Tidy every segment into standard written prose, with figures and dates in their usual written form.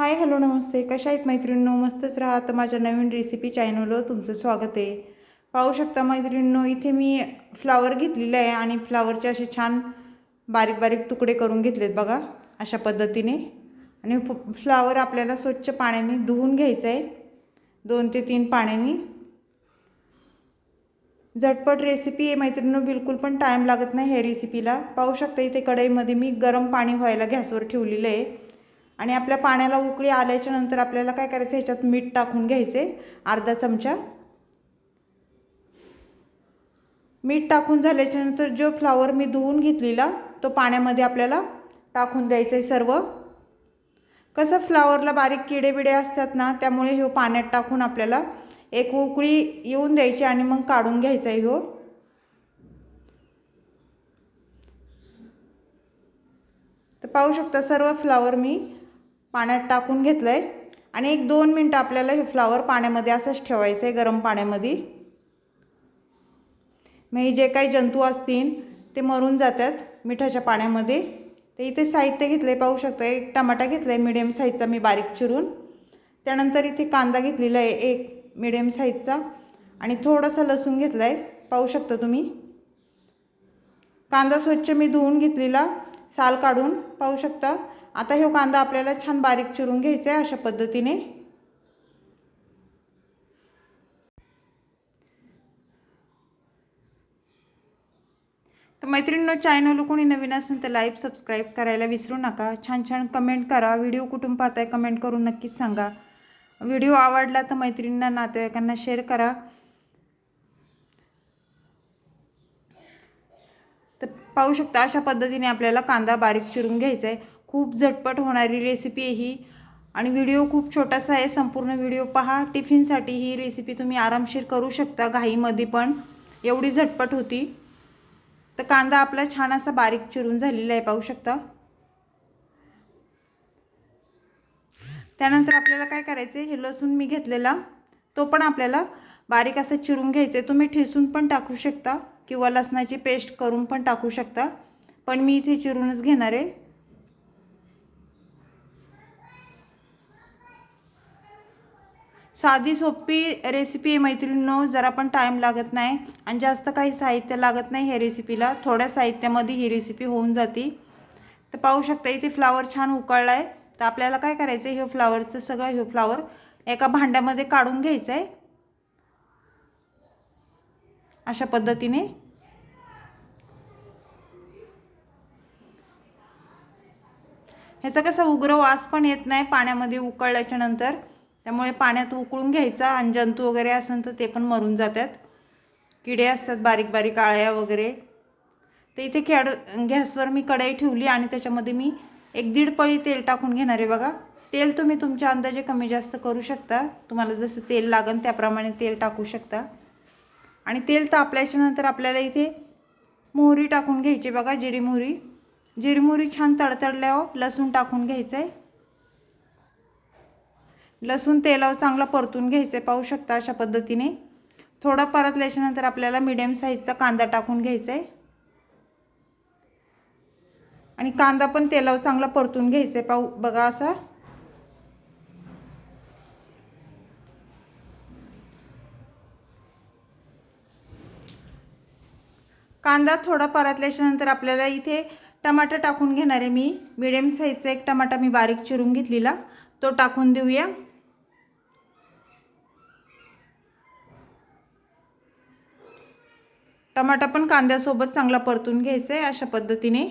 Hi hello नमस्ते, कशा आहेत मैत्रिणींनो? मस्तच राहा. तर माझ्या नवीन रेसिपी चॅनलवर तुमचं स्वागत आहे. पाहू शकता मैत्रिणींनो, इथे मी फ्लावर घेतलेला आहे आणि फ्लावरचे असे छान बारीक बारीक तुकडे करून घेतलेत बघा, अशा पद्धतीने. आणि फ्लावर आपल्याला स्वच्छ पाण्याने धुवून घ्यायचं आहे, 2 ते 3 पाण्याने. झटपट रेसिपी आहे मैत्रिणींनो, बिलकुल पण टाईम लागत नाही ह्या रेसिपीला. पाहू शकता इथे कढईमध्ये मी गरम पाणी व्हायला गॅसवर ठेवलेलं आहे. आणि आपल्या पाण्याला उकळी आल्याच्या नंतर आपल्याला काय करायचं, ह्याच्यात मीठ टाकून घ्यायचे अर्धा चमचा. मीठ टाकून झाल्याच्या नंतर जो फ्लावर मी धुवून घेतलेला तो पाण्यामध्ये आपल्याला टाकून द्यायचं आहे सर्व. कसं फ्लावरला बारीक किडे बिडे असतात ना, त्यामुळे हे पाण्यात टाकून आपल्याला एक उकळी येऊन द्यायची आणि मग काढून घ्यायचा आहे. तर पाहू शकता सर्व फ्लावर मी पाण्यात टाकून घेतलं आहे. आणि 1-2 मिनटं आपल्याला हे फ्लावर पाण्यामध्ये असंच ठेवायचं आहे, गरम पाण्यामध्ये. मग जे काही जंतू असतील ते मरून जातात मिठाच्या पाण्यामध्ये. तर इथे साहित्य घेतले पाहू शकता, 1 टमाटा घेतला आहे मीडियम साईजचा मी बारीक चिरून. त्यानंतर इथे कांदा घेतलेला आहे 1 मीडियम साईजचा आणि थोडासा लसूण घेतला आहे, पाहू शकता तुम्ही. कांदा स्वच्छ मी धुवून घेतलेला साल काढून, पाहू शकता. आता हे कांदा आपल्याला छान बारीक चिरून घ्यायचा आहे अशा पद्धतीने. तर मैत्रिणींनो, चॅनल कोणी नवीन असेल तर लाईक सबस्क्राईब करायला विसरू नका. छान छान कमेंट करा. व्हिडिओ कुठून पाहताय कमेंट करून नक्कीच सांगा. व्हिडिओ आवडला तर मैत्रिणींना नातेवाईकांना शेअर करा. तर पाहू शकता अशा पद्धतीने आपल्याला कांदा बारीक चिरून घ्यायचा आहे. खूप झटपट होणारी रेसिपी आहे ही आणि व्हिडिओ खूप छोटासा आहे, संपूर्ण व्हिडिओ पहा. टिफिनसाठी ही रेसिपी तुम्ही आरामशीर करू शकता, घाईमध्ये पण एवढी झटपट होती. तर कांदा आपला छान असा बारीक चिरून झालेला आहे, पाहू शकता. त्यानंतर आपल्याला काय करायचं आहे, हे लसूण मी घेतलेला तो पण आपल्याला बारीक असं चिरून घ्यायचं आहे. तुम्ही ठेचून पण टाकू शकता किंवा लसणाची पेस्ट करून पण टाकू शकता, पण मी इथे चिरूनच घेणार आहे. साधी सोपी रेसिपी आहे मैत्रिणींनो, जरा पण टाईम लागत नाही आणि जास्त काही साहित्य लागत नाही ह्या रेसिपीला. थोड्या साहित्यामध्ये ही रेसिपी होऊन जाते. तर पाहू शकता इथे फ्लावर छान उकळला आहे. तर आपल्याला काय करायचं आहे, हे फ्लावरचं सगळं हे फ्लावर एका भांड्यामध्ये काढून घ्यायचं आहे अशा पद्धतीने. ह्याचा कसा उग्र वास पण येत नाही पाण्यामध्ये उकळल्याच्या नंतर, त्यामुळे पाण्यात उकळून घ्यायचा आणि जंतू वगैरे असेल तर ते पण मरून जातात. किडे असतात बारीक बारीक आळ्या वगैरे. तर इथे गॅसवर मी कढई ठेवली आणि त्याच्यामध्ये मी 1-1.5 पळी तेल टाकून घेणार आहे बघा. तेल तुम्ही तुमच्या अंदाजे कमी जास्त करू शकता, तुम्हाला जसं तेल लागेल त्याप्रमाणे तेल टाकू शकता. आणि तेल तापल्याच्या नंतर आपल्याला इथे मोहरी टाकून घ्यायची बघा, जिरी मोहरी. जिरी मोहरी छान तडतडल्यावर लसूण टाकून घ्यायचं आहे. लसूण तेलावर चांगला परतून घ्यायचं आहे, पाहू शकता अशा पद्धतीने. थोडा परतल्याच्या नंतर आपल्याला मीडियम साईजचा कांदा टाकून घ्यायचा आहे आणि कांदा पण तेलावर चांगला परतून घ्यायचा आहे, पाहू बघा असा. कांदा थोडा परतल्याच्या नंतर आपल्याला इथे टमाटर टाकून घेणार आहे मी. मीडियम साईजचा 1 टमाटा मी बारीक चिरून घेतलेला तो टाकून देऊया. टमाटा पण कांद्यासोबत चांगला परतून घ्यायचा आहे अशा पद्धतीने.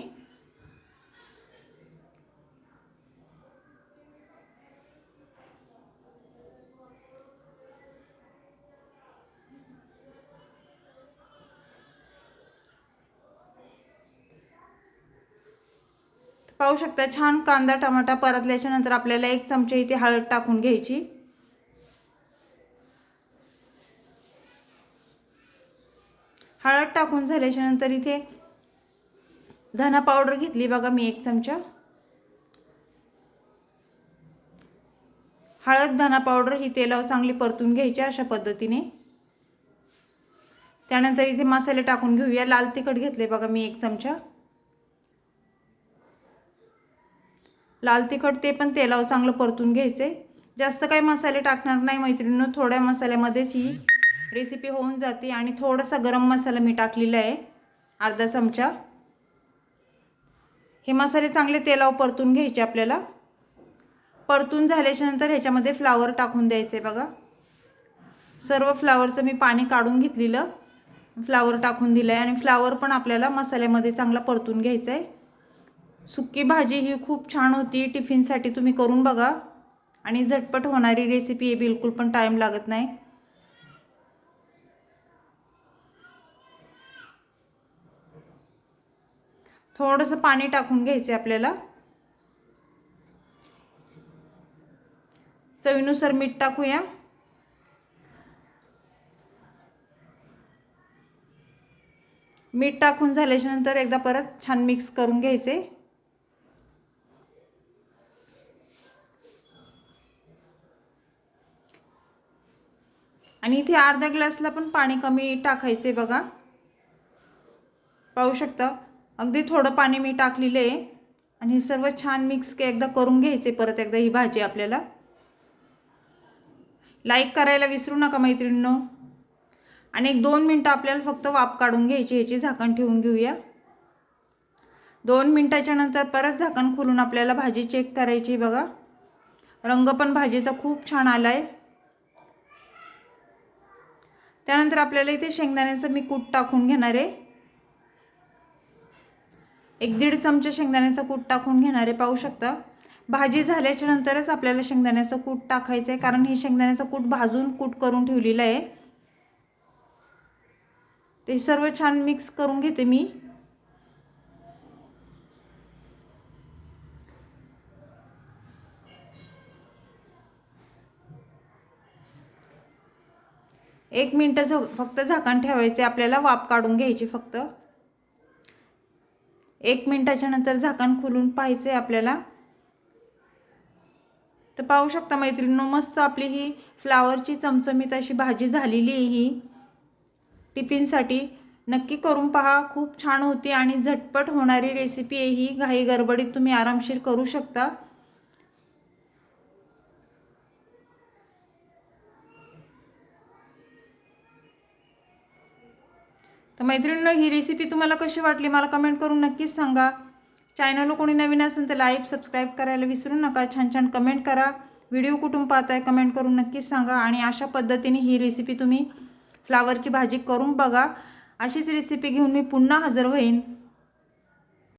पाहू शकता छान कांदा टमाटा परतल्याच्या नंतर आपल्याला 1 चमचा इथे हळद टाकून घ्यायची. हळद टाकून झाल्याच्या नंतर इथे धना पावडर घेतली बघा मी 1 चमचा. हळद धना पावडर ही तेलावर चांगली परतून घ्यायची अशा पद्धतीने. त्यानंतर इथे मसाले टाकून घेऊया. लाल तिखट घेतले बघा मी 1 चमचा. लाल तिखट ते पण तेलावर चांगलं परतून घ्यायचं आहे. जास्त काही मसाले टाकणार नाही मैत्रिणींनो, थोड्या मसाल्यामध्येच ही रेसिपी होऊन जाते. आणि थोडासा गरम मसाला मी टाकलेला आहे, अर्धा चमचा. हे मसाले चांगले तेलावर परतून घ्यायचे आपल्याला. परतून झाल्याच्या नंतर ह्याच्यामध्ये फ्लावर टाकून द्यायचं आहे बघा. सर्व फ्लावरचं मी पाणी काढून घेतलेलं, फ्लावर टाकून दिलं आहे. आणि फ्लावर पण आपल्याला मसाल्यामध्ये चांगला परतून घ्यायचं आहे. सुकी भाजी ही खूप छान होती, टिफिनसाठी तुम्ही करून बघा. आणि झटपट होणारी रेसिपी आहे, बिलकुल पण टाईम लागत नाही. थोडंसं पाणी टाकून घ्यायचं आपल्याला. चवीनुसार मीठ टाकूया. मीठ टाकून झाल्याच्या नंतर एकदा परत छान मिक्स करून घ्यायचे. आणि इथे अर्धा ग्लासला पण पाणी कमी टाकायचे बघा. पाहू शकता अगदी थोडं पाणी मी टाकलेलं आहे. आणि हे सर्व छान मिक्स एकदा करून घ्यायचे परत एकदा ही भाजी आपल्याला. लाईक करायला विसरू नका मैत्रिणींनो. आणि 1-2 मिनटं आपल्याला फक्त वाफ काढून घ्यायची. ह्याची झाकण ठेवून घेऊया. 2 मिनटाच्या नंतर परत झाकण खोलून आपल्याला भाजी चेक करायची बघा. रंग पण भाजीचा खूप छान आलाय. त्यानंतर आपल्याला इथे शेंगदाण्याचं मी कूट टाकून घेणार आहे. 1-1.5 चमचे शेंगदाण्याचं कूट टाकून घेणार आहे. पाहू शकता भाजी झाल्याच्या नंतरच आपल्याला शेंगदाण्याचं कूट टाकायचं आहे, कारण हे शेंगदाण्याचं कूट भाजून कूट करून ठेवलेलं आहे. ते सर्व छान मिक्स करून घेते मी. एक मिनिट फक्त झाकण ठेवायचे आपल्याला, वाफ काढून घ्यायची फक्त. 1 मिनिटाच्या नंतर झाकण खोलून पाहायचे आपल्याला. तर पाहू शकता मैत्रिणींनो, मस्त आपली ही फ्लावरची चमचमीत अशी भाजी झालेली आहे. ही टिफिनसाठी नक्की करून पहा, खूप छान होती आणि झटपट होणारी रेसिपी आहे ही. घाई गडबडीत तुम्ही आरामशीर करू शकता. तर मैत्रिणींनो, ही रेसिपी तुम्हाला कशी वाटली मला कमेंट करून नक्कीच सांगा. चॅनलला कोणी नवीन असेल तर लाईक सबस्क्राईब करायला विसरू नका. छान छान कमेंट करा. व्हिडिओ कुठून पाहताय कमेंट करून नक्कीच सांगा. आणि अशा पद्धतीने ही रेसिपी तुम्ही फ्लावरची भाजी करून बघा. अशीच रेसिपी घेऊन मी पुन्हा हजर होईन.